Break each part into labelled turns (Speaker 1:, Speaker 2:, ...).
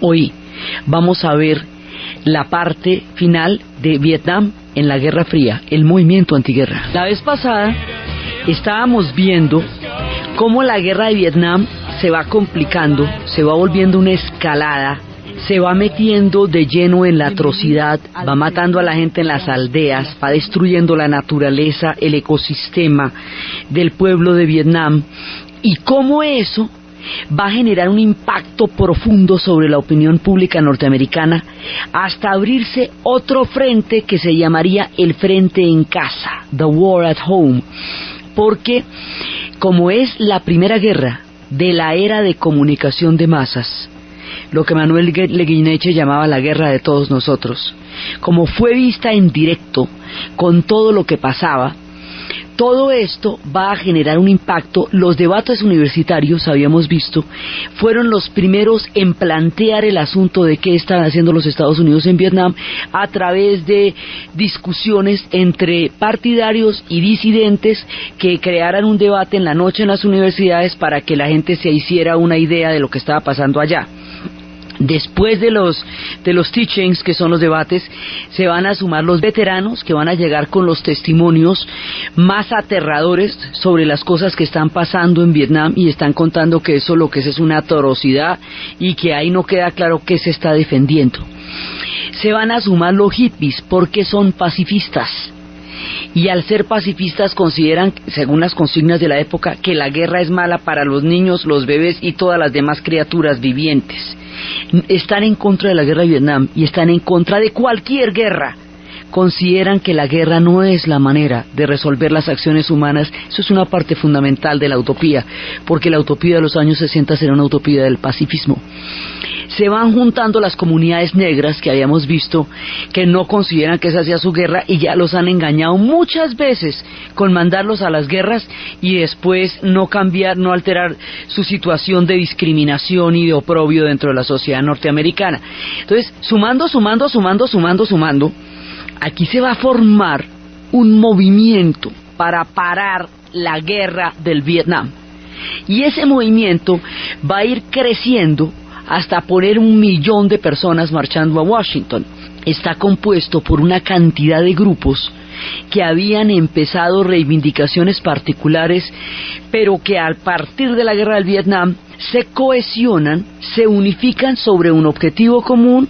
Speaker 1: Hoy vamos a ver la parte final de Vietnam en la Guerra Fría, el movimiento antiguerra. La vez pasada estábamos viendo cómo la guerra de Vietnam se va complicando, se va volviendo una escalada, se va metiendo de lleno en la atrocidad, va matando a la gente en las aldeas, va destruyendo la naturaleza, el ecosistema del pueblo de Vietnam, y cómo eso va a generar un impacto profundo sobre la opinión pública norteamericana hasta abrirse otro frente que se llamaría el frente en casa, the war at home, porque como es la primera guerra de la era de comunicación de masas, lo que Manuel Le Guineche llamaba la guerra de todos nosotros, como fue vista en directo con todo lo que pasaba, todo esto va a generar un impacto. Los debates universitarios, habíamos visto, fueron los primeros en plantear el asunto de qué están haciendo los Estados Unidos en Vietnam a través de discusiones entre partidarios y disidentes que crearan un debate en la noche en las universidades para que la gente se hiciera una idea de lo que estaba pasando allá. Después de los teachings, que son los debates, se van a sumar los veteranos que van a llegar con los testimonios más aterradores sobre las cosas que están pasando en Vietnam y están contando que eso lo que es una atrocidad y que ahí no queda claro qué se está defendiendo. Se van a sumar los hippies porque son pacifistas. Y al ser pacifistas consideran, según las consignas de la época, que la guerra es mala para los niños, los bebés y todas las demás criaturas vivientes. Están en contra de la guerra de Vietnam y están en contra de cualquier guerra. Consideran que la guerra no es la manera de resolver las acciones humanas. Eso es una parte fundamental de la utopía, porque la utopía de los años 60 era una utopía del pacifismo. Se van juntando las comunidades negras que habíamos visto, que no consideran que esa sea su guerra y ya los han engañado muchas veces con mandarlos a las guerras y después no cambiar, no alterar su situación de discriminación y de oprobio dentro de la sociedad norteamericana. Entonces, sumando, aquí se va a formar un movimiento para parar la guerra del Vietnam. Y ese movimiento va a ir creciendo hasta poner 1 millón de personas marchando a Washington. Está compuesto por una cantidad de grupos que habían empezado reivindicaciones particulares, pero que a partir de la guerra del Vietnam se cohesionan, se unifican sobre un objetivo común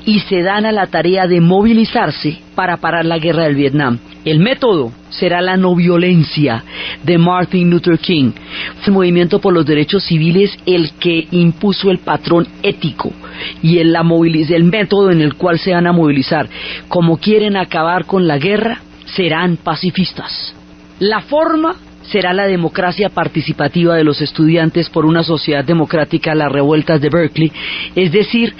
Speaker 1: y se dan a la tarea de movilizarse para parar la guerra del Vietnam. El método será la no violencia de Martin Luther King. Fue el movimiento por los derechos civiles el que impuso el patrón ético y el método en el cual se van a movilizar. Como quieren acabar con la guerra, serán pacifistas. La forma será la democracia participativa de los estudiantes por una sociedad democrática, las revueltas de Berkeley. Es decir,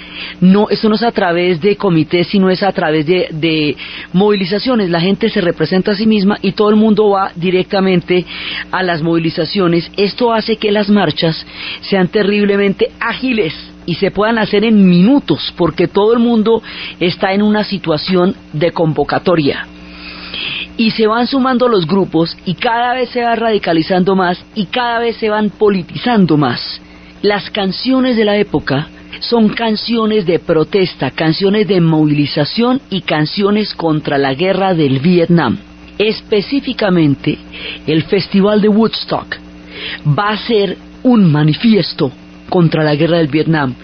Speaker 1: esto no es a través de comités, sino es a través de movilizaciones. La gente se representa a sí misma y todo el mundo va directamente a las movilizaciones. Esto hace que las marchas sean terriblemente ágiles y se puedan hacer en minutos, porque todo el mundo está en una situación de convocatoria. Y se van sumando los grupos y cada vez se va radicalizando más y cada vez se van politizando más. Las canciones de la época son canciones de protesta, canciones de movilización y canciones contra la guerra del Vietnam. Específicamente, el Festival de Woodstock va a ser un manifiesto contra la guerra del Vietnam.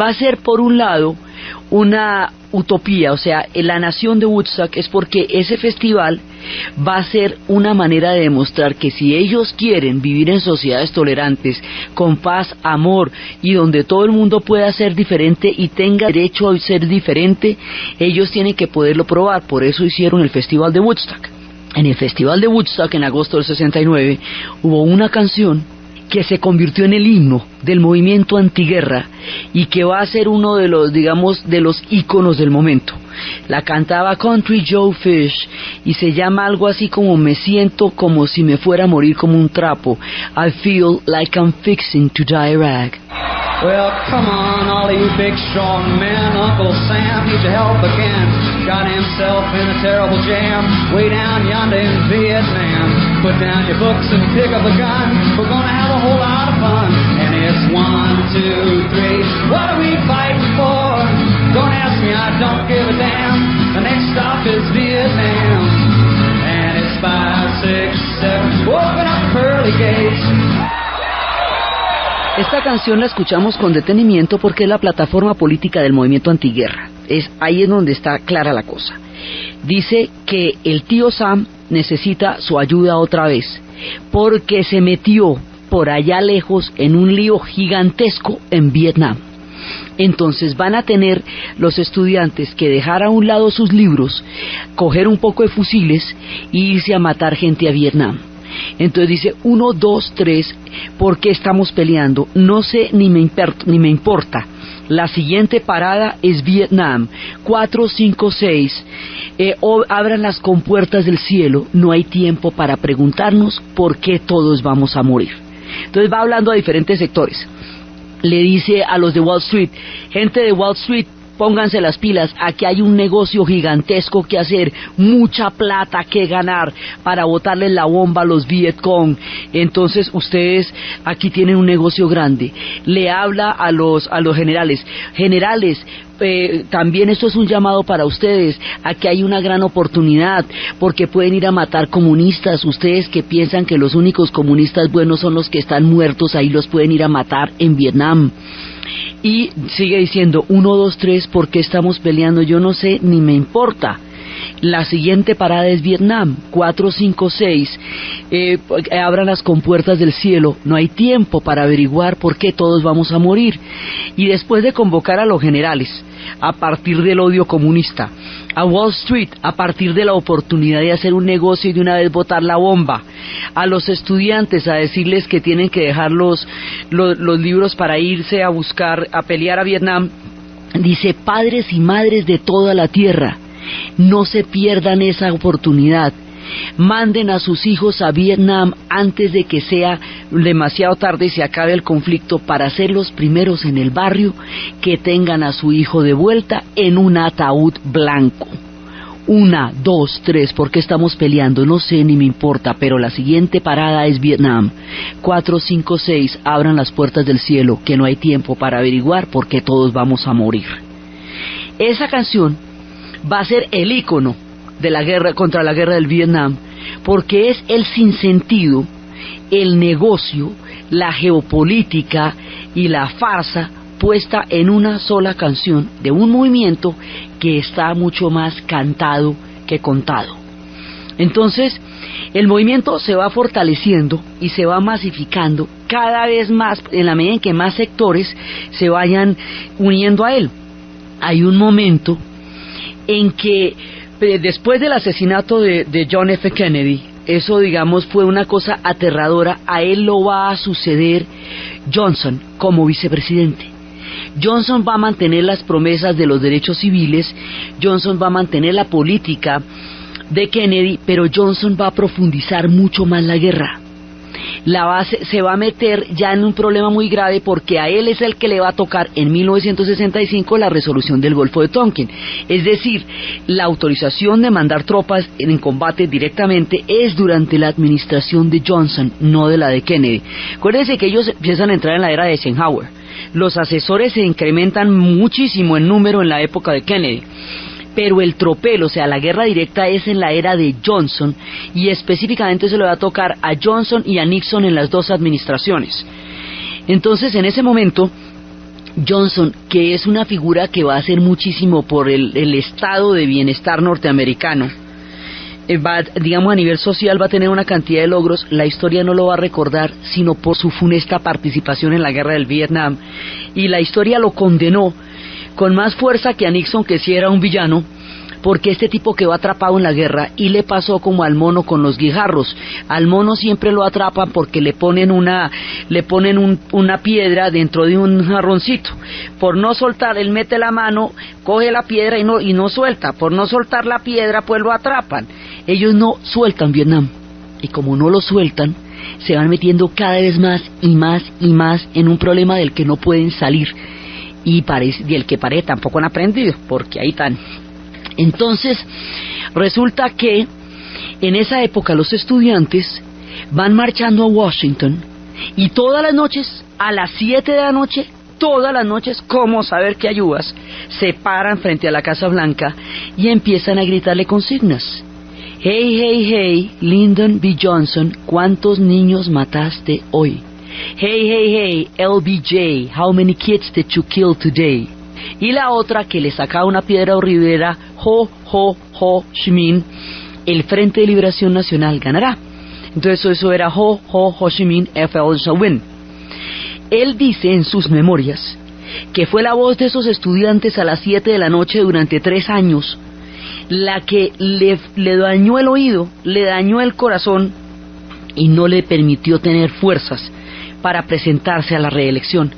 Speaker 1: Va a ser, por un lado, una utopía, o sea, la nación de Woodstock es porque ese festival va a ser una manera de demostrar que si ellos quieren vivir en sociedades tolerantes, con paz, amor y donde todo el mundo pueda ser diferente y tenga derecho a ser diferente, ellos tienen que poderlo probar. Por eso hicieron el Festival de Woodstock. En el Festival de Woodstock, en agosto del 69, hubo una canción que se convirtió en el himno del movimiento antiguerra y que va a ser uno de los, digamos, de los íconos del momento. La cantaba Country Joe Fish y se llama algo así como me siento como si me fuera a morir como un trapo. I feel like I'm fixing to die a rag.
Speaker 2: Well, come on, all you big strong men. Uncle Sam needs your help again. Got himself in a terrible jam way down yonder in Vietnam. Put down your books and pick up a gun. We're gonna have a whole lot of fun. And it's 1, 2, 3. What are we fighting for? pearly gates.
Speaker 1: Esta canción la escuchamos con detenimiento porque es la plataforma política del movimiento antiguerra. Ahí es donde está clara la cosa. Dice que el tío Sam necesita su ayuda otra vez porque se metió por allá lejos en un lío gigantesco en Vietnam. Entonces van a tener los estudiantes que dejar a un lado sus libros, coger un poco de fusiles e irse a matar gente a Vietnam. Entonces dice 1, 2, 3, ¿por qué estamos peleando? No sé ni me importa. La siguiente parada es Vietnam. 4, 5, 6. Abran las compuertas del cielo. No hay tiempo para preguntarnos por qué todos vamos a morir. Entonces va hablando a diferentes sectores. Le dice a los de Wall Street, gente de Wall Street, pónganse las pilas, aquí hay un negocio gigantesco que hacer, mucha plata que ganar para botarle la bomba a los Vietcong. Entonces ustedes aquí tienen un negocio grande. Le habla a los generales, también esto es un llamado para ustedes, aquí hay una gran oportunidad, porque pueden ir a matar comunistas, ustedes que piensan que los únicos comunistas buenos son los que están muertos, ahí los pueden ir a matar en Vietnam. Y sigue diciendo 1, 2, 3, ¿por qué estamos peleando? Yo no sé ni me importa. La siguiente parada es Vietnam. 4, 5, 6. Abran las compuertas del cielo. No hay tiempo para averiguar por qué todos vamos a morir. Y después de convocar a los generales, a partir del odio comunista, a Wall Street, a partir de la oportunidad de hacer un negocio y de una vez botar la bomba, a los estudiantes a decirles que tienen que dejar los libros para irse a buscar, a pelear a Vietnam, dice: padres y madres de toda la tierra, no se pierdan esa oportunidad. Manden a sus hijos a Vietnam antes de que sea demasiado tarde y se acabe el conflicto, para ser los primeros en el barrio que tengan a su hijo de vuelta en un ataúd blanco. 1, 2, 3, ¿por qué estamos peleando? No sé ni me importa, pero la siguiente parada es Vietnam. 4, 5, 6, abran las puertas del cielo, que no hay tiempo para averiguar por qué todos vamos a morir. Esa canción va a ser el ícono de la guerra, contra la guerra del Vietnam, porque es el sinsentido, el negocio, la geopolítica y la farsa puesta en una sola canción de un movimiento que está mucho más cantado que contado. Entonces el movimiento se va fortaleciendo y se va masificando cada vez más en la medida en que más sectores se vayan uniendo a él. Hay un momento en que después del asesinato de John F. Kennedy, eso digamos fue una cosa aterradora, a él lo va a suceder Johnson como vicepresidente. Johnson va a mantener las promesas de los derechos civiles, Johnson va a mantener la política de Kennedy, pero Johnson va a profundizar mucho más la guerra. Se va a meter ya en un problema muy grave, porque a él es el que le va a tocar en 1965 la resolución del Golfo de Tonkin. Es decir, la autorización de mandar tropas en combate directamente es durante la administración de Johnson, no de la de Kennedy. Acuérdense que ellos empiezan a entrar en la era de Eisenhower. Los asesores se incrementan muchísimo en número en la época de Kennedy, pero el tropel, o sea, la guerra directa, es en la era de Johnson, y específicamente se le va a tocar a Johnson y a Nixon en las dos administraciones. Entonces, en ese momento, Johnson, que es una figura que va a hacer muchísimo por el estado de bienestar norteamericano, digamos a nivel social va a tener una cantidad de logros, la historia no lo va a recordar sino por su funesta participación en la guerra del Vietnam, y la historia lo condenó con más fuerza que a Nixon, que sí era un villano, porque este tipo quedó atrapado en la guerra, y le pasó como al mono con los guijarros. Al mono siempre lo atrapan porque le ponen una piedra dentro de un jarroncito. Por no soltar, él mete la mano, coge la piedra y no suelta. Por no soltar la piedra, pues lo atrapan. Ellos no sueltan Vietnam, y como no lo sueltan, se van metiendo cada vez más y más y más en un problema del que no pueden salir, y el que parece tampoco han aprendido, porque ahí están. Entonces resulta que en esa época los estudiantes van marchando a Washington, y todas las noches, a las 7 de la noche, todas las noches, como saber que ayudas, se paran frente a la Casa Blanca y empiezan a gritarle consignas. Hey, hey, hey, Lyndon B. Johnson, ¿cuántos niños mataste hoy? Hey, hey, hey, LBJ, how many kids did you kill today? Y la otra que le sacaba una piedra horrible era Ho Chi Minh, el Frente de Liberación Nacional ganará. Entonces eso era Ho Chi Minh FL shall win. Él dice en sus memorias que fue la voz de esos estudiantes a las 7 de la noche durante 3 años la que le dañó el oído, le dañó el corazón y no le permitió tener fuerzas para presentarse a la reelección.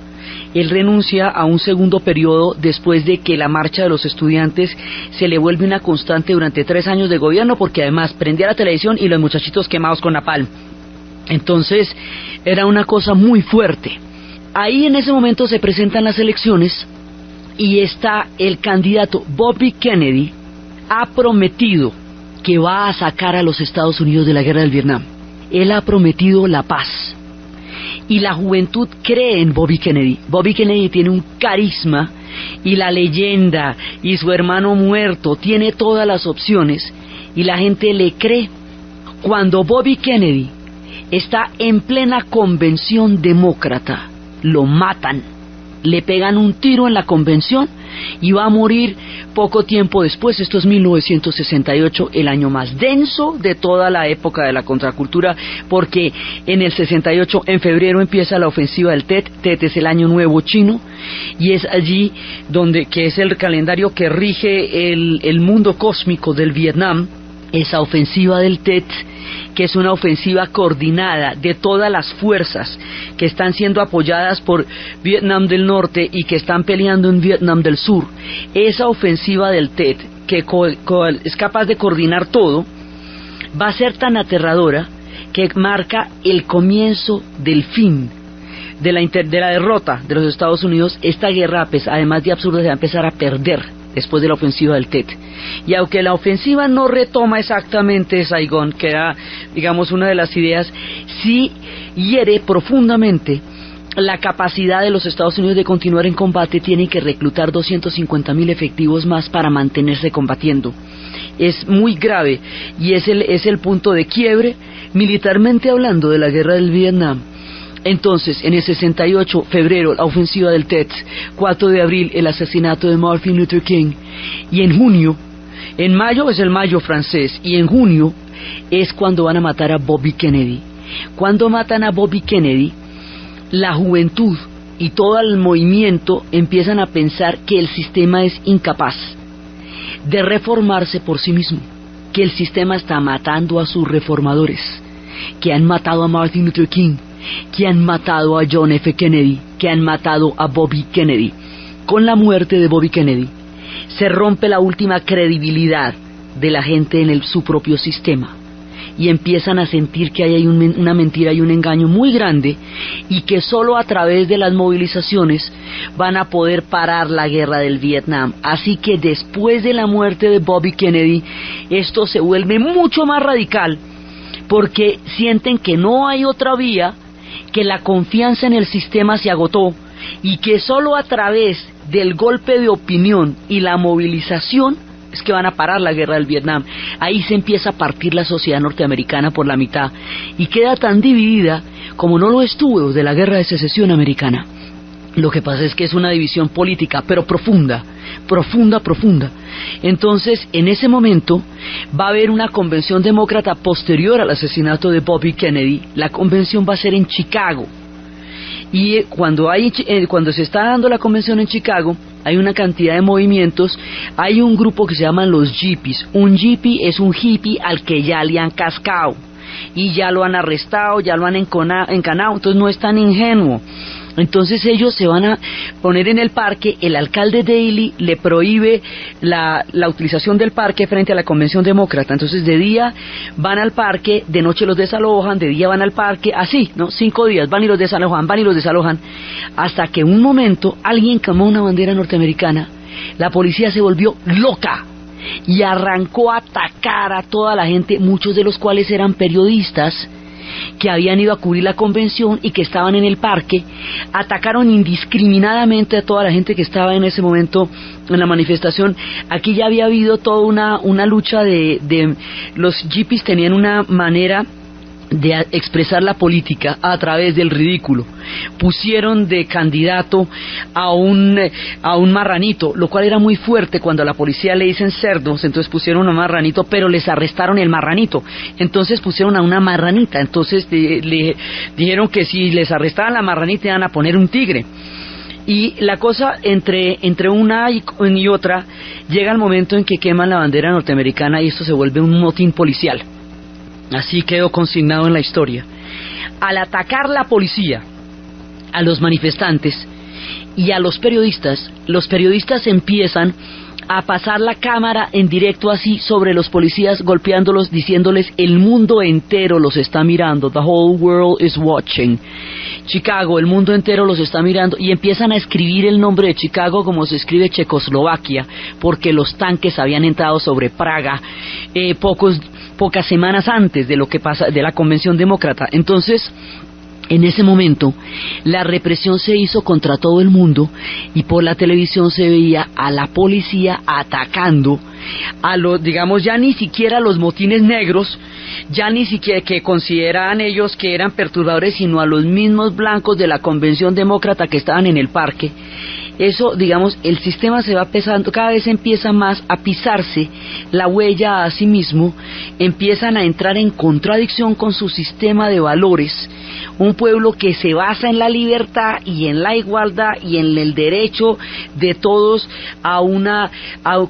Speaker 1: Él renuncia a un segundo periodo después de que la marcha de los estudiantes se le vuelve una constante durante 3 años de gobierno, porque además prendía la televisión y los muchachitos quemados con napalm. Entonces era una cosa muy fuerte. Ahí en ese momento se presentan las elecciones y está el candidato Bobby Kennedy. Ha prometido que va a sacar a los Estados Unidos de la guerra del Vietnam. Él ha prometido la paz. Y la juventud cree en Bobby Kennedy. Bobby Kennedy tiene un carisma, y la leyenda, y su hermano muerto, tiene todas las opciones, y la gente le cree. Cuando Bobby Kennedy está en plena convención demócrata, lo matan, le pegan un tiro en la convención y va a morir poco tiempo después. Esto es 1968, el año más denso de toda la época de la contracultura, porque en el 68, en febrero, empieza la ofensiva del Tet. Tet es el año nuevo chino, y es allí donde, que es el calendario que rige el mundo cósmico del Vietnam, esa ofensiva del Tet, que es una ofensiva coordinada de todas las fuerzas que están siendo apoyadas por Vietnam del Norte y que están peleando en Vietnam del Sur. Esa ofensiva del Tet, que es capaz de coordinar todo, va a ser tan aterradora que marca el comienzo del fin de la derrota de los Estados Unidos. Esta guerra, además de absurda, se va a empezar a perder después de la ofensiva del Tet. Y aunque la ofensiva no retoma exactamente Saigón, que era, digamos, una de las ideas, sí hiere profundamente la capacidad de los Estados Unidos de continuar en combate. Tienen que reclutar 250,000 efectivos más para mantenerse combatiendo. Es muy grave, y es el punto de quiebre, militarmente hablando, de la guerra del Vietnam. Entonces, en el 68, febrero, la ofensiva del Tet, 4 de abril, el asesinato de Martin Luther King, y en junio, en mayo es el mayo francés, y en junio es cuando van a matar a Bobby Kennedy. Cuando matan a Bobby Kennedy, la juventud y todo el movimiento empiezan a pensar que el sistema es incapaz de reformarse por sí mismo, que el sistema está matando a sus reformadores, que han matado a Martin Luther King, que han matado a John F. Kennedy, que han matado a Bobby Kennedy. Con la muerte de Bobby Kennedy se rompe la última credibilidad de la gente en su propio sistema, y empiezan a sentir que hay una mentira y un engaño muy grande, y que solo a través de las movilizaciones van a poder parar la guerra del Vietnam. Así que después de la muerte de Bobby Kennedy, esto se vuelve mucho más radical, porque sienten que no hay otra vía, que la confianza en el sistema se agotó, y que solo a través del golpe de opinión y la movilización es que van a parar la guerra del Vietnam. Ahí se empieza a partir la sociedad norteamericana por la mitad, y queda tan dividida como no lo estuvo de la guerra de secesión americana. Lo que pasa es que es una división política, pero profunda. Entonces, en ese momento va a haber una convención demócrata posterior al asesinato de Bobby Kennedy. La convención va a ser en Chicago, y cuando se está dando la convención en Chicago, hay una cantidad de movimientos. Hay un grupo que se llaman los hippies. Un hippie es un hippie al que ya le han cascado y ya lo han arrestado, ya lo han encanado, entonces no es tan ingenuo. Entonces ellos se van a poner en el parque. El alcalde Daley le prohíbe la utilización del parque frente a la convención demócrata. Entonces de día van al parque, de noche los desalojan, de día van al parque, así, ¿no? 5 días van y los desalojan, hasta que un momento alguien quemó una bandera norteamericana. La policía se volvió loca y arrancó a atacar a toda la gente, muchos de los cuales eran periodistas, que habían ido a cubrir la convención y que estaban en el parque. Atacaron indiscriminadamente a toda la gente que estaba en ese momento en la manifestación. Aquí ya había habido toda una lucha de los hippies tenían una manera de expresar la política a través del ridículo. Pusieron de candidato a un marranito, lo cual era muy fuerte. Cuando a la policía le dicen cerdos, entonces pusieron a un marranito, pero les arrestaron el marranito, entonces pusieron a una marranita. Entonces le dijeron que si les arrestaban la marranita iban a poner un tigre. Y la cosa entre una y otra, llega el momento en que queman la bandera norteamericana y esto se vuelve un motín policial. Así quedó consignado en la historia. Al atacar la policía a los manifestantes y a los periodistas empiezan a pasar la cámara en directo así sobre los policías, golpeándolos, diciéndoles: el mundo entero los está mirando, the whole world is watching. Chicago, el mundo entero los está mirando, y empiezan a escribir el nombre de Chicago como se escribe Checoslovaquia, porque los tanques habían entrado sobre Praga pocas semanas antes de lo que pasa de la convención demócrata. Entonces, en ese momento, la represión se hizo contra todo el mundo y por la televisión se veía a la policía atacando a los, digamos, ya ni siquiera los motines negros, ya ni siquiera que consideraban ellos que eran perturbadores, sino a los mismos blancos de la convención demócrata que estaban en el parque. Eso, digamos, el sistema se va pesando, cada vez empieza más a pisarse la huella a sí mismo, empiezan a entrar en contradicción con su sistema de valores. Un pueblo que se basa en la libertad y en la igualdad y en el derecho de todos a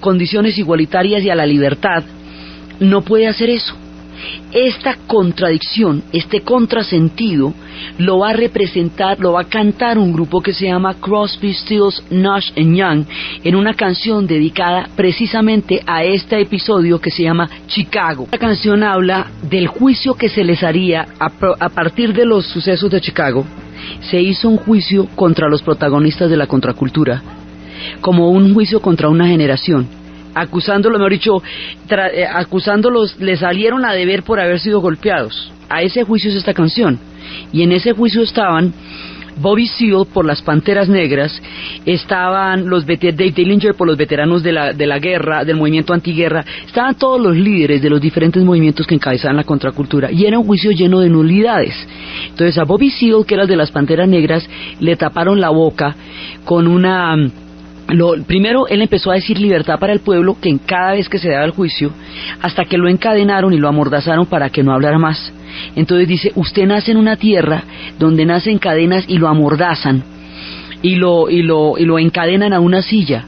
Speaker 1: condiciones igualitarias y a la libertad, no puede hacer eso. Esta contradicción, este contrasentido, lo va a representar, lo va a cantar un grupo que se llama Crosby, Stills, Nash & Young, en una canción dedicada precisamente a este episodio que se llama Chicago. La canción habla del juicio que se les haría a partir de los sucesos de Chicago. Se hizo un juicio contra los protagonistas de la contracultura, como un juicio contra una generación. Acusándolos, mejor dicho, acusándolos, les salieron a deber por haber sido golpeados. A ese juicio es esta canción. Y en ese juicio estaban Bobby Seale por las Panteras Negras, estaban Dave Dillinger por los veteranos de la guerra, del movimiento antiguerra, estaban todos los líderes de los diferentes movimientos que encabezaban la contracultura, y era un juicio lleno de nulidades. Entonces a Bobby Seale, que era el de las Panteras Negras, le taparon la boca con una... Primero él empezó a decir libertad para el pueblo, que en cada vez que se daba el juicio, hasta que lo encadenaron y lo amordazaron para que no hablara más. Entonces dice: usted nace en una tierra donde nacen cadenas y lo amordazan y lo encadenan a una silla.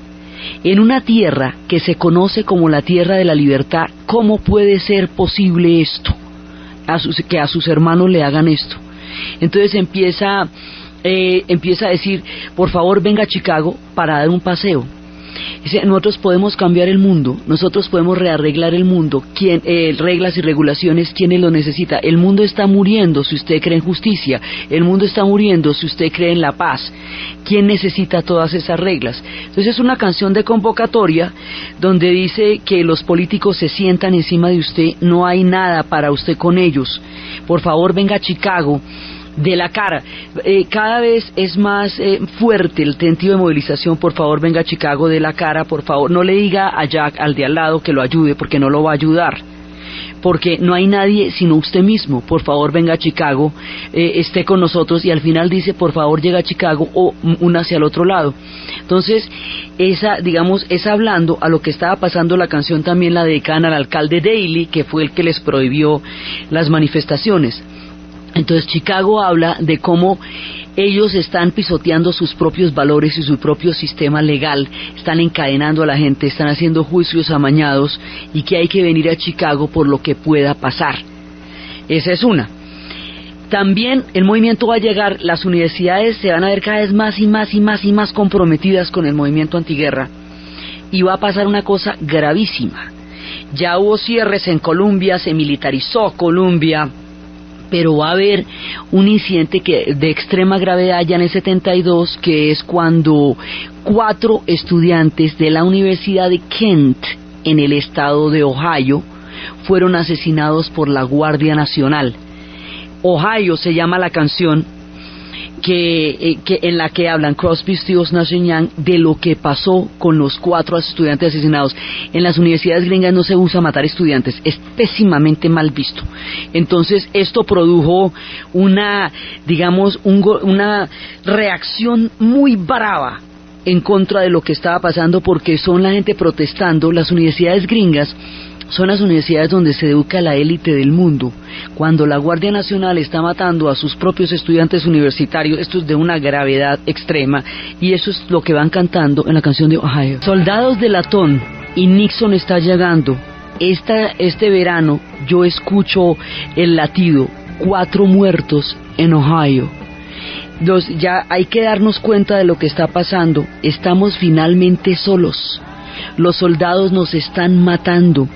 Speaker 1: En una tierra que se conoce como la tierra de la libertad, ¿cómo puede ser posible esto? Que a sus hermanos le hagan esto. Entonces empieza a decir: por favor, venga a Chicago para dar un paseo. Dice: nosotros podemos cambiar el mundo, nosotros podemos rearreglar el mundo. Reglas y regulaciones, ¿quién lo necesita? El mundo está muriendo si usted cree en justicia, el mundo está muriendo si usted cree en la paz. ¿Quién necesita todas esas reglas? Entonces es una canción de convocatoria donde dice que los políticos se sientan encima de usted, no hay nada para usted con ellos. Por favor, venga a Chicago. De la cara, cada vez es más fuerte el sentido de movilización. Por favor, venga a Chicago, de la cara, por favor. No le diga a Jack, al de al lado, que lo ayude, porque no lo va a ayudar, porque no hay nadie sino usted mismo. Por favor, venga a Chicago, esté con nosotros. Y al final dice: por favor, llega a Chicago, o una hacia el otro lado. Entonces, es hablando a lo que estaba pasando. La canción también la dedican al alcalde Daley, que fue el que les prohibió las manifestaciones. Entonces Chicago habla de cómo ellos están pisoteando sus propios valores y su propio sistema legal, están encadenando a la gente, están haciendo juicios amañados, y que hay que venir a Chicago por lo que pueda pasar. Esa es una. También el movimiento va a llegar, las universidades se van a ver cada vez más y más y más y más comprometidas con el movimiento antiguerra, y va a pasar una cosa gravísima. Ya hubo cierres en Columbia, se militarizó Columbia, pero va a haber un incidente de extrema gravedad ya en el 72, que es cuando 4 estudiantes de la Universidad de Kent, en el estado de Ohio, fueron asesinados por la Guardia Nacional. Ohio se llama la canción que en la que hablan Crosby, Stills, Nash & Young de lo que pasó con los 4 estudiantes asesinados. En las universidades gringas no se usa matar estudiantes, es pésimamente mal visto. Entonces esto produjo una reacción muy brava en contra de lo que estaba pasando, porque son la gente protestando. Las universidades gringas son las universidades donde se educa la élite del mundo. Cuando la Guardia Nacional está matando a sus propios estudiantes universitarios, esto es de una gravedad extrema, y eso es lo que van cantando en la canción de Ohio. Soldados de latón y Nixon está llegando. Este verano yo escucho el latido, 4 muertos en Ohio. Ya hay que darnos cuenta de lo que está pasando. Estamos finalmente solos. Los soldados nos están matando.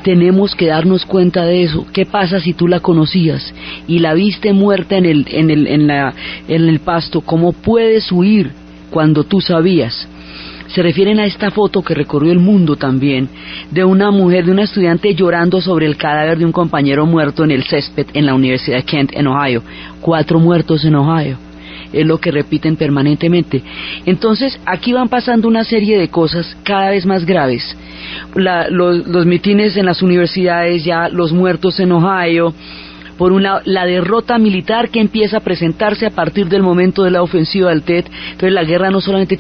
Speaker 1: Tenemos que darnos cuenta de eso. ¿Qué pasa si tú la conocías y la viste muerta en el pasto? ¿Cómo puedes huir cuando tú sabías? Se refieren a esta foto que recorrió el mundo también, de una mujer, de una estudiante llorando sobre el cadáver de un compañero muerto en el césped en la Universidad de Kent, en Ohio. 4 muertos en Ohio. Es lo que repiten permanentemente. Entonces aquí van pasando una serie de cosas cada vez más graves. Los mitines en las universidades, ya los muertos en Ohio. Por un lado, la derrota militar que empieza a presentarse a partir del momento de la ofensiva del Tet. Entonces la guerra no solamente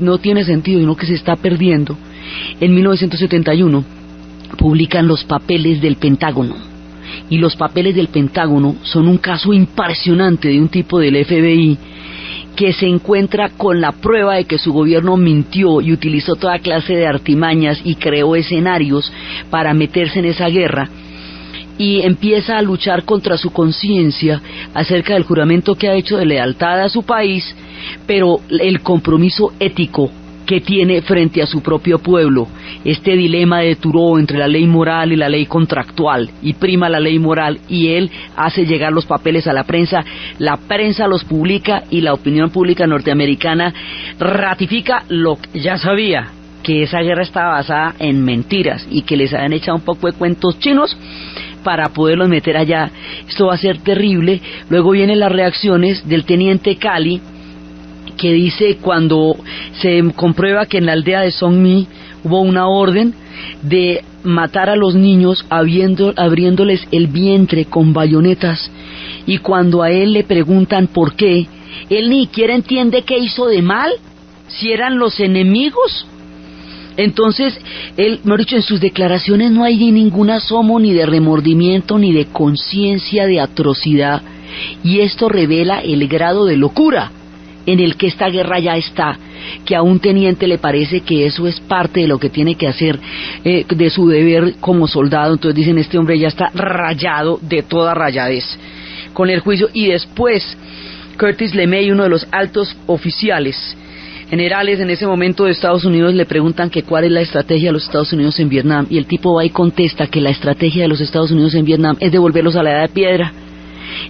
Speaker 1: no tiene sentido, sino que se está perdiendo. En 1971 publican los papeles del Pentágono, y los papeles del Pentágono son un caso impresionante de un tipo del FBI que se encuentra con la prueba de que su gobierno mintió y utilizó toda clase de artimañas y creó escenarios para meterse en esa guerra, y empieza a luchar contra su conciencia acerca del juramento que ha hecho de lealtad a su país, pero el compromiso ético que tiene frente a su propio pueblo. Este dilema de Thoreau entre la ley moral y la ley contractual, y prima la ley moral, y él hace llegar los papeles a la prensa los publica, y la opinión pública norteamericana ratifica lo que ya sabía, que esa guerra estaba basada en mentiras y que les habían echado un poco de cuentos chinos para poderlos meter allá. Esto va a ser terrible. Luego vienen las reacciones del teniente Cali, que dice, cuando se comprueba que en la aldea de Songmi hubo una orden de matar a los niños abriéndoles el vientre con bayonetas, y cuando a él le preguntan por qué, él ni siquiera entiende qué hizo de mal, si eran los enemigos. Entonces, él, mejor dicho, en sus declaraciones no hay ningún asomo ni de remordimiento ni de conciencia de atrocidad, y esto revela el grado de locura en el que esta guerra ya está, que a un teniente le parece que eso es parte de lo que tiene que hacer, de su deber como soldado. Entonces dicen, este hombre ya está rayado de toda rayadez con el juicio. Y después Curtis LeMay, uno de los altos oficiales generales en ese momento de Estados Unidos, le preguntan que cuál es la estrategia de los Estados Unidos en Vietnam, y el tipo va y contesta que la estrategia de los Estados Unidos en Vietnam es devolverlos a la edad de piedra.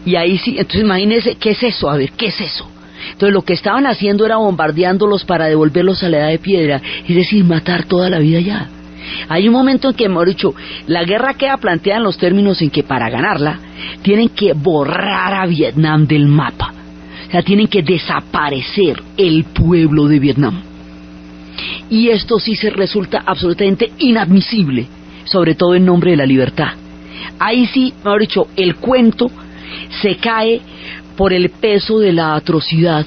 Speaker 1: Y ahí sí, entonces imagínense, ¿qué es eso? A ver, ¿qué es eso? Entonces lo que estaban haciendo era bombardeándolos para devolverlos a la edad de piedra, es decir, matar toda la vida ya. Hay un momento en que, mejor dicho, la guerra queda planteada en los términos en que para ganarla tienen que borrar a Vietnam del mapa. O sea, tienen que desaparecer el pueblo de Vietnam. Y esto sí se resulta absolutamente inadmisible, sobre todo en nombre de la libertad. Ahí sí, mejor dicho, el cuento se cae por el peso de la atrocidad,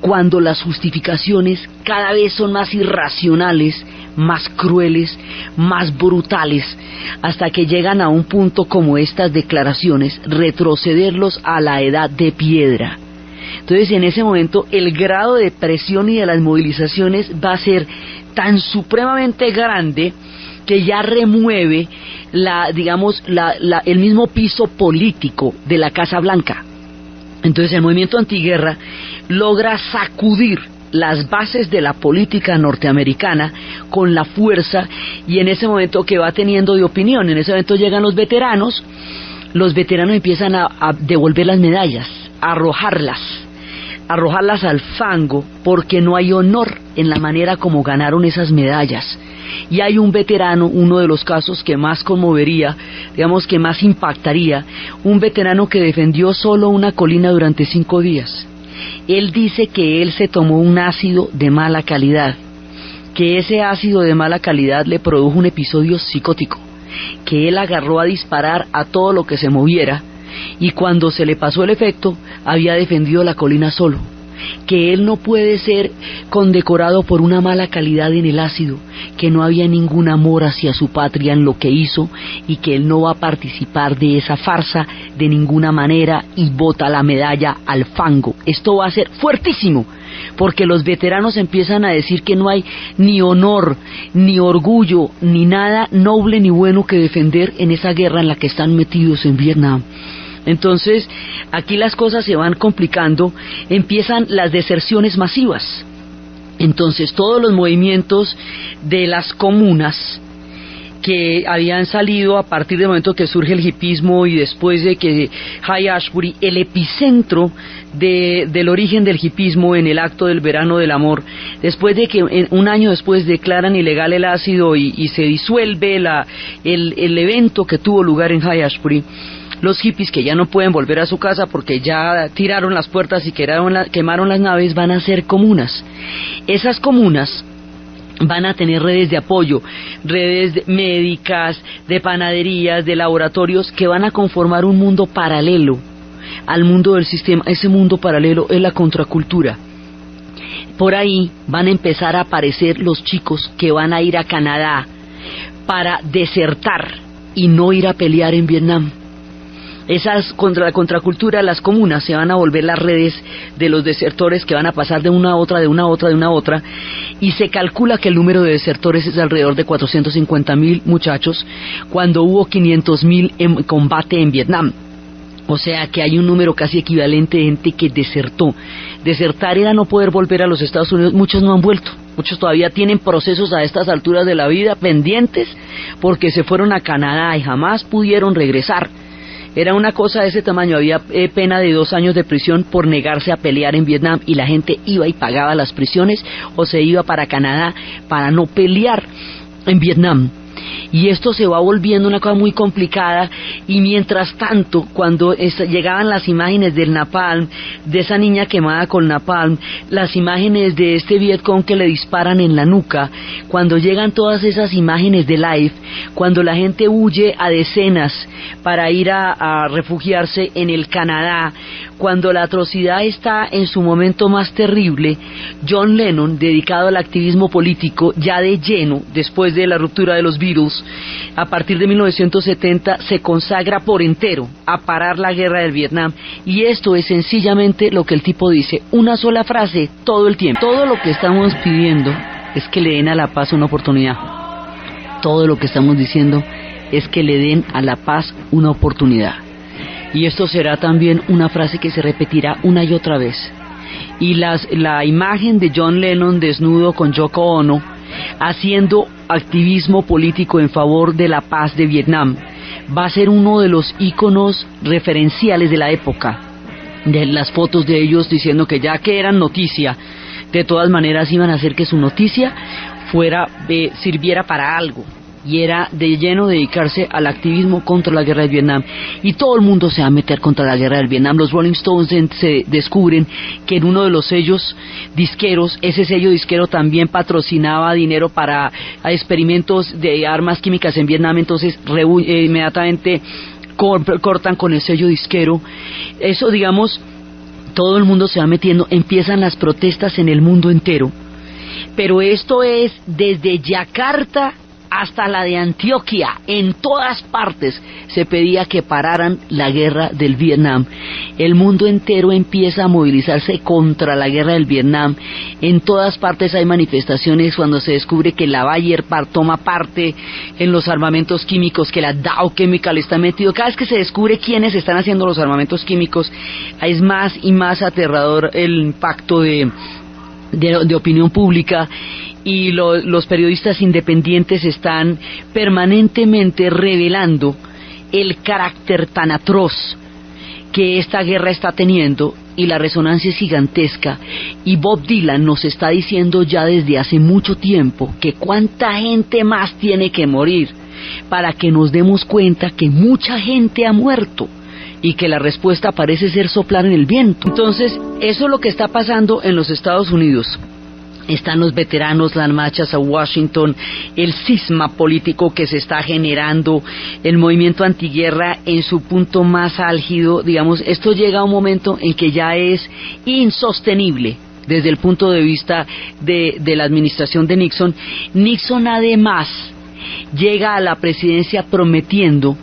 Speaker 1: cuando las justificaciones cada vez son más irracionales, más crueles, más brutales, hasta que llegan a un punto como estas declaraciones, retrocederlos a la edad de piedra. Entonces, en ese momento, el grado de presión y de las movilizaciones va a ser tan supremamente grande que ya remueve el mismo piso político de la Casa Blanca. Entonces el movimiento antiguerra logra sacudir las bases de la política norteamericana con la fuerza, y en ese momento que va teniendo de opinión, en ese momento llegan los veteranos empiezan a devolver las medallas, a arrojarlas al fango, porque no hay honor en la manera como ganaron esas medallas. Y hay un veterano, uno de los casos que más conmovería, digamos que más impactaría, un veterano que defendió solo una colina durante 5 días. Él dice que él se tomó un ácido de mala calidad, que ese ácido de mala calidad le produjo un episodio psicótico, que él agarró a disparar a todo lo que se moviera, y cuando se le pasó el efecto, había defendido la colina solo, que él no puede ser condecorado por una mala calidad en el ácido, que no había ningún amor hacia su patria en lo que hizo, y que él no va a participar de esa farsa de ninguna manera, y bota la medalla al fango. Esto va a ser fuertísimo, porque los veteranos empiezan a decir que no hay ni honor, ni orgullo, ni nada noble ni bueno que defender en esa guerra en la que están metidos en Vietnam. Entonces, aquí las cosas se van complicando, empiezan las deserciones masivas. Entonces, todos los movimientos de las comunas que habían salido a partir del momento que surge el hipismo y después de que Haight-Ashbury, el epicentro del origen del hipismo en el acto del verano del amor, después de que un año después declaran ilegal el ácido y se disuelve el evento que tuvo lugar en Haight-Ashbury, los hippies, que ya no pueden volver a su casa porque ya tiraron las puertas y quemaron las naves, van a ser comunas. Esas comunas van a tener redes de apoyo, redes médicas, de panaderías, de laboratorios, que van a conformar un mundo paralelo al mundo del sistema. Ese mundo paralelo es la contracultura. Por ahí van a empezar a aparecer los chicos que van a ir a Canadá para desertar y no ir a pelear en Vietnam. Esas contra la contracultura, las comunas se van a volver las redes de los desertores que van a pasar de una a otra, de una a otra, de una a otra, y se calcula que el número de desertores es alrededor de 450.000 muchachos, cuando hubo 500.000 en combate en Vietnam. O sea que hay un número casi equivalente de gente que desertó. Desertar era no poder volver a los Estados Unidos. Muchos no han vuelto, muchos todavía tienen procesos a estas alturas de la vida pendientes porque se fueron a Canadá y jamás pudieron regresar. Era una cosa de ese tamaño, había pena de 2 años de prisión por negarse a pelear en Vietnam, y la gente iba y pagaba las prisiones o se iba para Canadá para no pelear en Vietnam. Y esto se va volviendo una cosa muy complicada, y mientras tanto, cuando llegaban las imágenes del napalm, de esa niña quemada con napalm, las imágenes de este Vietcong que le disparan en la nuca, cuando llegan todas esas imágenes de live, cuando la gente huye a decenas para ir a refugiarse en el Canadá, cuando la atrocidad está en su momento más terrible, John Lennon, dedicado al activismo político ya de lleno, después de la ruptura de los Beatles, a partir de 1970 se consagra por entero a parar la guerra del Vietnam, y esto es sencillamente lo que el tipo dice, una sola frase todo el tiempo: todo lo que estamos pidiendo es que le den a la paz una oportunidad. Todo lo que estamos diciendo es que le den a la paz una oportunidad. Y esto será también una frase que se repetirá una y otra vez. Y la imagen de John Lennon desnudo con Yoko Ono haciendo activismo político en favor de la paz de Vietnam va a ser uno de los íconos referenciales de la época. De las fotos de ellos diciendo que ya que eran noticia, de todas maneras iban a hacer que su noticia sirviera para algo, y era de lleno dedicarse al activismo contra la guerra de Vietnam. Y todo el mundo se va a meter contra la guerra del Vietnam. Los Rolling Stones se descubren que en uno de los sellos disqueros, ese sello disquero también patrocinaba dinero para experimentos de armas químicas en Vietnam, entonces inmediatamente cortan con el sello disquero. Eso, digamos, todo el mundo se va metiendo, empiezan las protestas en el mundo entero. Pero esto es desde Yakarta hasta la de Antioquia. En todas partes se pedía que pararan la guerra del Vietnam. El mundo entero empieza a movilizarse contra la guerra del Vietnam. En todas partes hay manifestaciones cuando se descubre que la Bayer toma parte en los armamentos químicos, que la Dow Chemical está metido. Cada vez que se descubre quiénes están haciendo los armamentos químicos, es más y más aterrador el impacto de opinión pública. Y los periodistas independientes están permanentemente revelando el carácter tan atroz que esta guerra está teniendo, y la resonancia es gigantesca, y Bob Dylan nos está diciendo ya desde hace mucho tiempo que cuánta gente más tiene que morir para que nos demos cuenta que mucha gente ha muerto y que la respuesta parece ser soplar en el viento. Entonces, eso es lo que está pasando en los Estados Unidos. Están los veteranos, las marchas a Washington, el cisma político que se está generando, el movimiento antiguerra en su punto más álgido. Digamos, esto llega a un momento en que ya es insostenible desde el punto de vista de la administración de Nixon. Nixon además llega a la presidencia prometiendo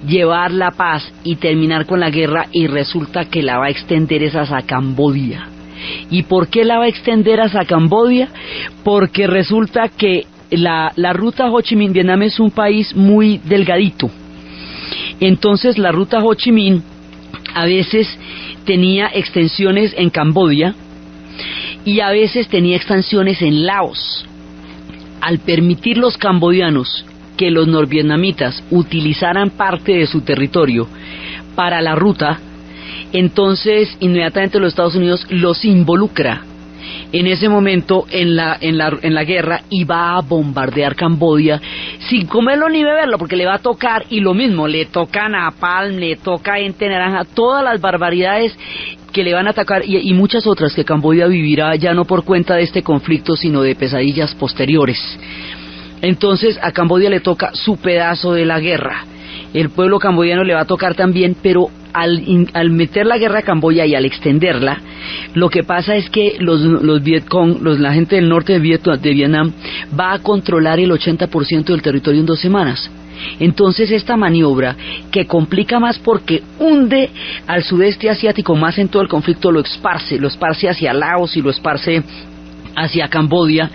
Speaker 1: llevar la paz y terminar con la guerra, y resulta que la va a extender esas a Camboya. ¿Y por qué la va a extender hasta Camboya? Porque resulta que la ruta Ho Chi Minh, Vietnam es un país muy delgadito. Entonces la ruta Ho Chi Minh a veces tenía extensiones en Camboya y a veces tenía extensiones en Laos. Al permitir los cambodianos que los norvietnamitas utilizaran parte de su territorio para la ruta, entonces inmediatamente los Estados Unidos los involucra en ese momento en la guerra, y va a bombardear Camboya sin comerlo ni beberlo, porque le va a tocar, y lo mismo, le toca napalm, le toca ente naranja, todas las barbaridades que le van a atacar, y muchas otras que Camboya vivirá ya no por cuenta de este conflicto, sino de pesadillas posteriores. Entonces a Camboya le toca su pedazo de la guerra. El pueblo camboyano le va a tocar también, pero al meter la guerra a Camboya y al extenderla, lo que pasa es que los Vietcong, la gente del norte de Vietnam, va a controlar el 80% del territorio en 2 semanas. Entonces esta maniobra, que complica más porque hunde al sudeste asiático más en todo el conflicto, lo esparce hacia Laos y lo esparce hacia Camboya,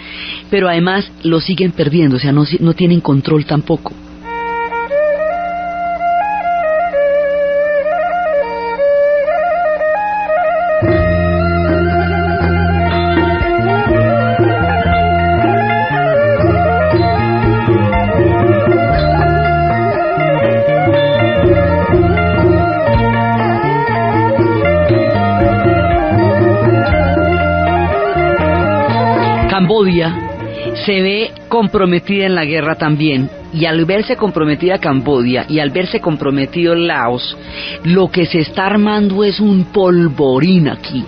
Speaker 1: pero además lo siguen perdiendo, o sea, no tienen control tampoco. Camboya se ve comprometida en la guerra también, y al verse comprometida Camboya y al verse comprometido Laos, lo que se está armando es un polvorín aquí.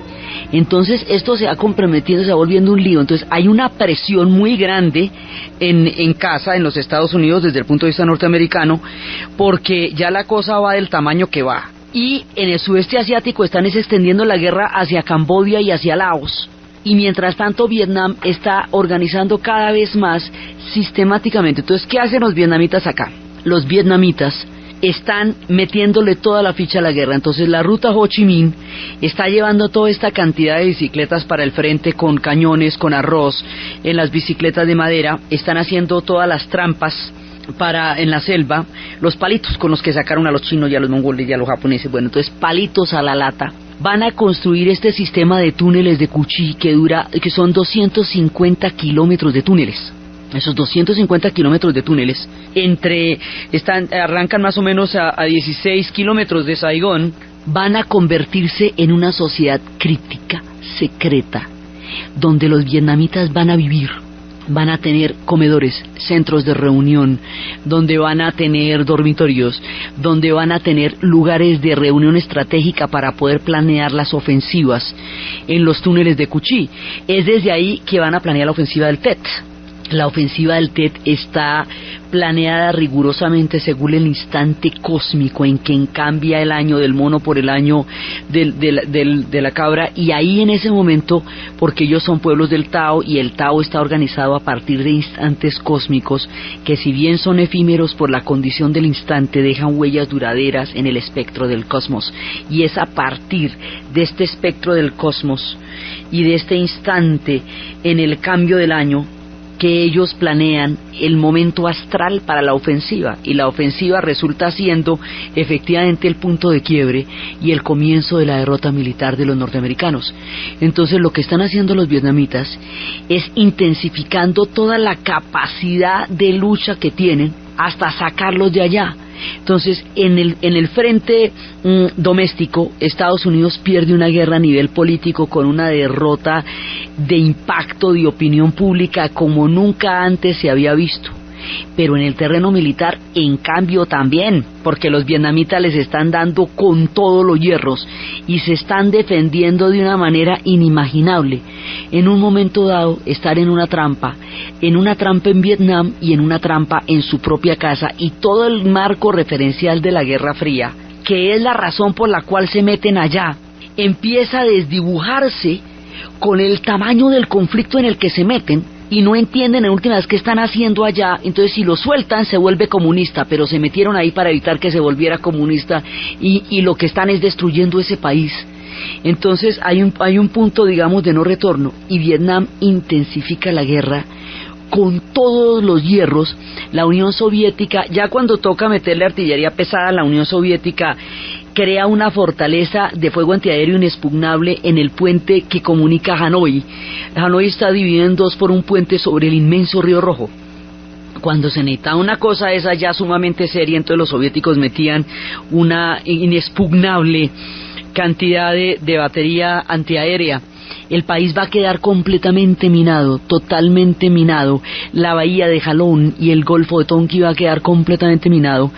Speaker 1: Entonces esto se va comprometiendo, se va volviendo un lío. Entonces hay una presión muy grande en casa, en los Estados Unidos, desde el punto de vista norteamericano, porque ya la cosa va del tamaño que va. Y en el sudeste asiático están extendiendo la guerra hacia Camboya y hacia Laos. Y mientras tanto Vietnam está organizando cada vez más sistemáticamente. Entonces, ¿qué hacen los vietnamitas acá? Los vietnamitas están metiéndole toda la ficha a la guerra. Entonces la ruta Ho Chi Minh está llevando toda esta cantidad de bicicletas para el frente, con cañones, con arroz, en las bicicletas de madera. Están haciendo todas las trampas en la selva, los palitos con los que sacaron a los chinos y a los mongoles y a los japoneses. Bueno, entonces palitos a la lata. Van a construir este sistema de túneles de Cu Chi que son 250 kilómetros de túneles. Esos 250 kilómetros de túneles arrancan más o menos a 16 kilómetros de Saigón. Van a convertirse en una sociedad críptica, secreta, donde los vietnamitas van a vivir. Van a tener comedores, centros de reunión, donde van a tener dormitorios, donde van a tener lugares de reunión estratégica para poder planear las ofensivas en los túneles de Cu Chi. Es desde ahí que van a planear la ofensiva del Tet. La ofensiva del Tet está planeada rigurosamente según el instante cósmico en que cambia el año del mono por el año de la cabra, y ahí en ese momento, porque ellos son pueblos del Tao, y el Tao está organizado a partir de instantes cósmicos que, si bien son efímeros por la condición del instante, dejan huellas duraderas en el espectro del cosmos, y es a partir de este espectro del cosmos y de este instante en el cambio del año que ellos planean el momento astral para la ofensiva, y la ofensiva resulta siendo efectivamente el punto de quiebre y el comienzo de la derrota militar de los norteamericanos. Entonces lo que están haciendo los vietnamitas es intensificando toda la capacidad de lucha que tienen hasta sacarlos de allá. Entonces, en el frente doméstico, Estados Unidos pierde una guerra a nivel político con una derrota de impacto de opinión pública como nunca antes se había visto. Pero en el terreno militar, en cambio, también, porque los vietnamitas les están dando con todos los hierros y se están defendiendo de una manera inimaginable. En un momento dado, estar en una trampa en Vietnam y en una trampa en su propia casa, y todo el marco referencial de la Guerra Fría, que es la razón por la cual se meten allá, empieza a desdibujarse con el tamaño del conflicto en el que se meten, y no entienden en última vez qué están haciendo allá. Entonces, si lo sueltan, se vuelve comunista, pero se metieron ahí para evitar que se volviera comunista, y lo que están es destruyendo ese país. Entonces hay un punto, digamos, de no retorno, y Vietnam intensifica la guerra con todos los hierros. La Unión Soviética, ya cuando toca meterle artillería pesada, la Unión Soviética crea una fortaleza de fuego antiaéreo inexpugnable en el puente que comunica Hanoi. Hanoi está dividido en dos por un puente sobre el inmenso río Rojo. Cuando se necesitaba una cosa esa ya sumamente seria, entonces los soviéticos metían una inexpugnable cantidad de batería antiaérea. El país va a quedar completamente minado, totalmente minado. La bahía de Jalón y el Golfo de Tonkin va a quedar completamente minado,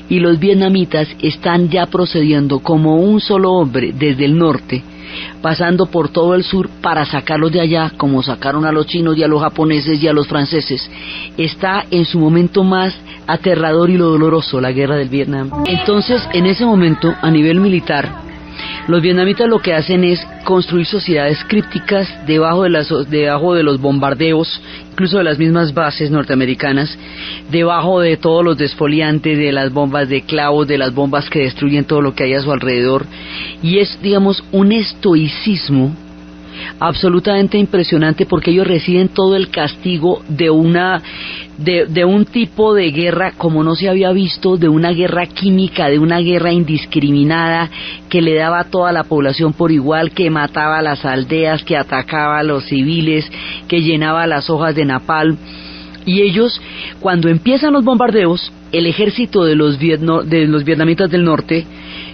Speaker 1: y los vietnamitas están ya procediendo como un solo hombre desde el norte, pasando por todo el sur para sacarlos de allá, como sacaron a los chinos y a los japoneses y a los franceses. Está en su momento más aterrador y lo doloroso la guerra del Vietnam. Entonces, en ese momento, a nivel militar, los vietnamitas lo que hacen es construir sociedades crípticas debajo de los bombardeos, incluso de las mismas bases norteamericanas, debajo de todos los desfoliantes, de las bombas de clavos, de las bombas que destruyen todo lo que hay a su alrededor. Y es, digamos, un estoicismo absolutamente impresionante, porque ellos reciben todo el castigo de un tipo de guerra como no se había visto, de una guerra química, de una guerra indiscriminada que le daba a toda la población por igual, que mataba a las aldeas, que atacaba a los civiles, que llenaba las hojas de napalm. Y ellos, cuando empiezan los bombardeos, el ejército de los vietnamitas del norte,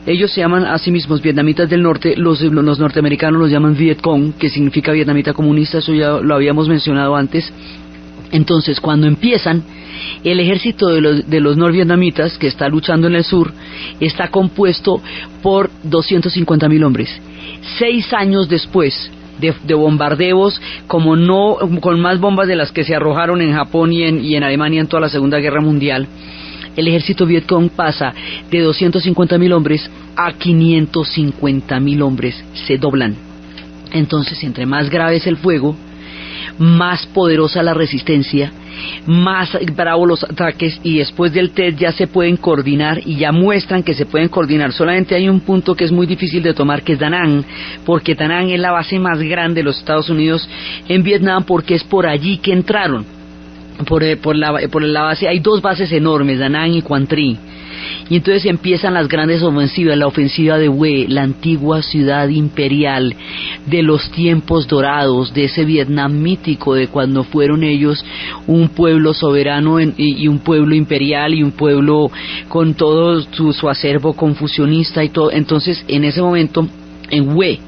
Speaker 1: ellos se llaman a sí mismos vietnamitas del norte, los norteamericanos los llaman Viet Cong, que significa vietnamita comunista, eso ya lo habíamos mencionado antes. Entonces, cuando empiezan, el ejército de los norvietnamitas, que está luchando en el sur, está compuesto por 250,000 hombres. 6 años después de bombardeos, con más bombas de las que se arrojaron en Japón y en Alemania en toda la Segunda Guerra Mundial, el ejército Viet Cong pasa de 250,000 hombres a 550,000 hombres, se doblan. Entonces, entre más grave es el fuego, más poderosa la resistencia, más bravos los ataques, y después del test ya se pueden coordinar, y ya muestran que se pueden coordinar. Solamente hay un punto que es muy difícil de tomar, que es Da Nang, porque Da Nang es la base más grande de los Estados Unidos en Vietnam, porque es por allí que entraron. Por la base, hay 2 bases enormes, Da Nang y Quang Tri, y entonces empiezan las grandes ofensivas, la ofensiva de Hue, la antigua ciudad imperial de los tiempos dorados, de ese Vietnam mítico, de cuando fueron ellos un pueblo soberano y un pueblo imperial, y un pueblo con todo su acervo confucionista y todo. Entonces, en ese momento, en Hue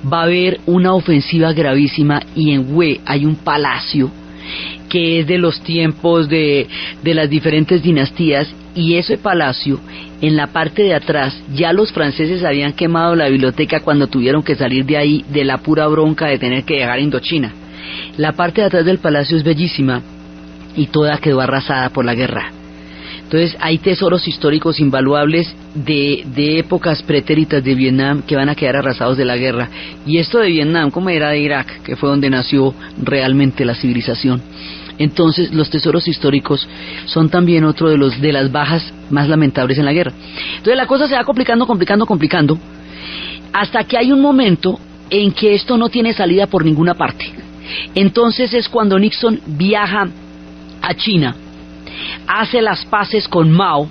Speaker 1: va a haber una ofensiva gravísima, y en Hue hay un palacio que es de los tiempos de las diferentes dinastías, y ese palacio, en la parte de atrás, ya los franceses habían quemado la biblioteca cuando tuvieron que salir de ahí, de la pura bronca de tener que dejar Indochina. La parte de atrás del palacio es bellísima, y toda quedó arrasada por la guerra. Entonces hay tesoros históricos invaluables de épocas pretéritas de Vietnam que van a quedar arrasados de la guerra. Y esto de Vietnam, como era de Irak, que fue donde nació realmente la civilización. Entonces los tesoros históricos son también otro de las bajas más lamentables en la guerra. Entonces la cosa se va complicando, hasta que hay un momento en que esto no tiene salida por ninguna parte. Entonces es cuando Nixon viaja a China, hace las paces con Mao,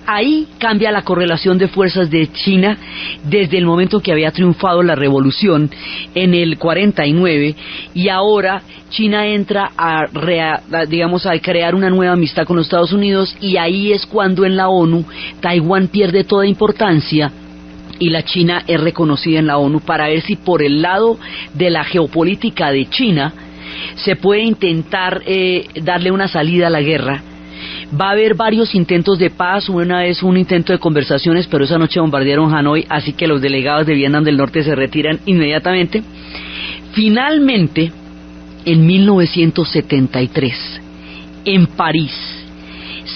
Speaker 1: Ahí cambia la correlación de fuerzas de China desde el momento que había triunfado la revolución en el 49, y ahora China entra a crear una nueva amistad con los Estados Unidos, y ahí es cuando en la ONU Taiwán pierde toda importancia y la China es reconocida en la ONU, para ver si por el lado de la geopolítica de China se puede intentar darle una salida a la guerra. Va a haber varios intentos de paz. Una vez un intento de conversaciones, pero esa noche bombardearon Hanoi, así que los delegados de Vietnam del Norte se retiran inmediatamente. Finalmente, en 1973, en París,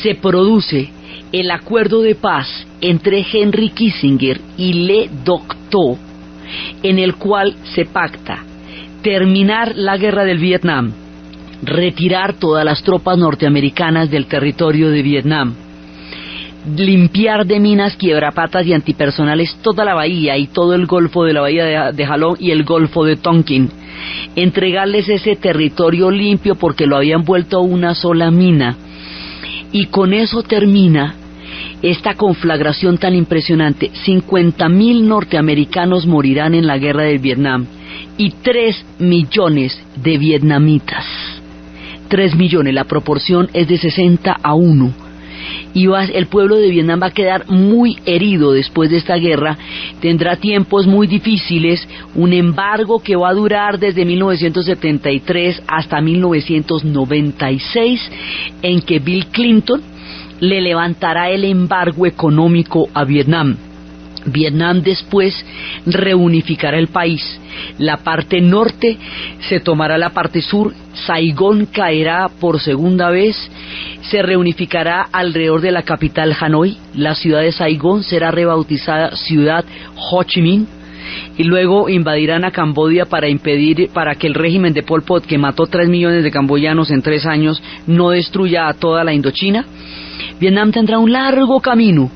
Speaker 1: se produce el acuerdo de paz entre Henry Kissinger y Le Duc Tho, en el cual se pacta terminar la guerra del Vietnam, retirar todas las tropas norteamericanas del territorio de Vietnam, limpiar de minas, quiebrapatas y antipersonales toda la bahía y todo el golfo de la bahía de Halong y el golfo de Tonkin, entregarles ese territorio limpio porque lo habían vuelto una sola mina. Y con eso termina esta conflagración tan impresionante. 50.000 norteamericanos morirán en la guerra del Vietnam y 3 millones de vietnamitas. 3 millones, la proporción es de 60-1. Y el pueblo de Vietnam va a quedar muy herido después de esta guerra. Tendrá tiempos muy difíciles, un embargo que va a durar desde 1973 hasta 1996, en que Bill Clinton le levantará el embargo económico a Vietnam. Vietnam después reunificará el país. La parte norte se tomará la parte sur, Saigón caerá por segunda vez, se reunificará alrededor de la capital Hanoi, la ciudad de Saigón será rebautizada ciudad Ho Chi Minh, y luego invadirán a Camboya para que el régimen de Pol Pot, que mató 3 millones de camboyanos en 3 años, no destruya a toda la Indochina. Vietnam tendrá un largo camino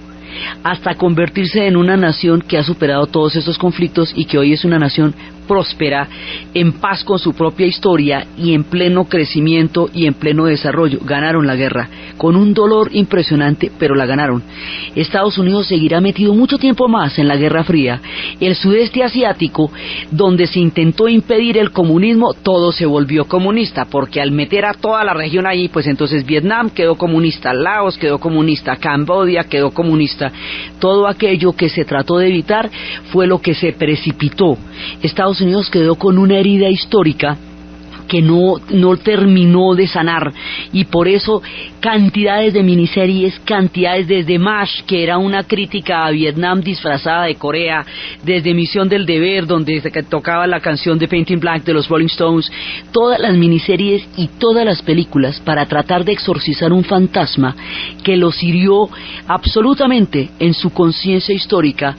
Speaker 1: hasta convertirse en una nación que ha superado todos estos conflictos y que hoy es una nación próspera, en paz con su propia historia y en pleno crecimiento y en pleno desarrollo. Ganaron la guerra, con un dolor impresionante, pero la ganaron. Estados Unidos seguirá metido mucho tiempo más en la Guerra Fría. El sudeste asiático, donde se intentó impedir el comunismo, todo se volvió comunista, porque al meter a toda la región ahí, pues entonces Vietnam quedó comunista, Laos quedó comunista, Camboya quedó comunista. Todo aquello que se trató de evitar fue lo que se precipitó. Estados Unidos quedó con una herida histórica que no terminó de sanar, y por eso cantidades de miniseries, cantidades desde MASH, que era una crítica a Vietnam disfrazada de Corea, desde Misión del Deber, donde tocaba la canción de Painting Black de los Rolling Stones, todas las miniseries y todas las películas para tratar de exorcizar un fantasma que los hirió absolutamente en su conciencia histórica,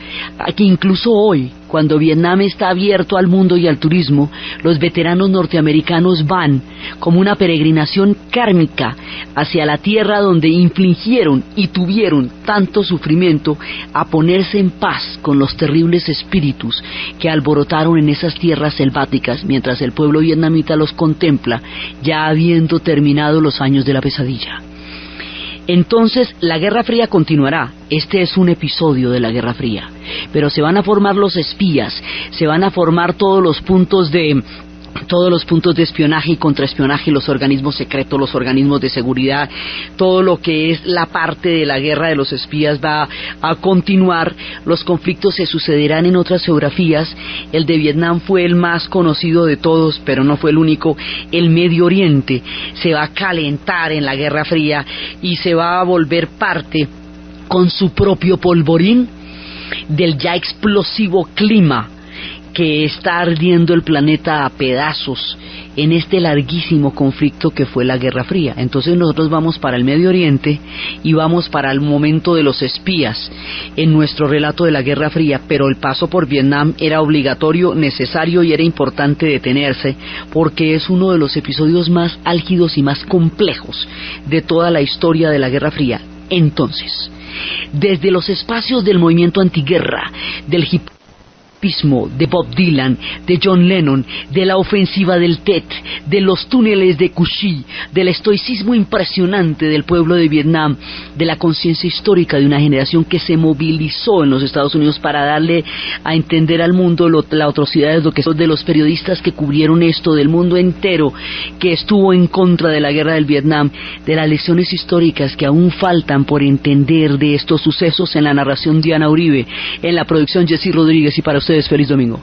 Speaker 1: que incluso hoy, cuando Vietnam está abierto al mundo y al turismo, los veteranos norteamericanos van como una peregrinación kármica hacia la tierra donde infligieron y tuvieron tanto sufrimiento, a ponerse en paz con los terribles espíritus que alborotaron en esas tierras selváticas, mientras el pueblo vietnamita los contempla, ya habiendo terminado los años de la pesadilla. Entonces la Guerra Fría continuará. Este es un episodio de la Guerra Fría, pero se van a formar los espías, se van a formar todos los puntos de espionaje y contraespionaje, los organismos secretos, los organismos de seguridad, todo lo que es la parte de la guerra de los espías va a continuar. Los conflictos se sucederán en otras geografías. El de Vietnam fue el más conocido de todos, pero no fue el único. El Medio Oriente se va a calentar en la Guerra Fría y se va a volver parte, con su propio polvorín, del ya explosivo clima que está ardiendo el planeta a pedazos en este larguísimo conflicto que fue la Guerra Fría. Entonces nosotros vamos para el Medio Oriente y vamos para el momento de los espías en nuestro relato de la Guerra Fría, pero el paso por Vietnam era obligatorio, necesario, y era importante detenerse porque es uno de los episodios más álgidos y más complejos de toda la historia de la Guerra Fría. Entonces, desde los espacios del movimiento antiguerra, del hip escapismo de Bob Dylan, de John Lennon, de la ofensiva del Tet, de los túneles de Cauchy, del estoicismo impresionante del pueblo de Vietnam, de la conciencia histórica de una generación que se movilizó en los Estados Unidos para darle a entender al mundo la atrocidad de los periodistas que cubrieron esto, del mundo entero que estuvo en contra de la guerra del Vietnam, de las lecciones históricas que aún faltan por entender de estos sucesos. En la narración Diana Uribe, en la producción Jessy Rodríguez, y para ustedes feliz domingo.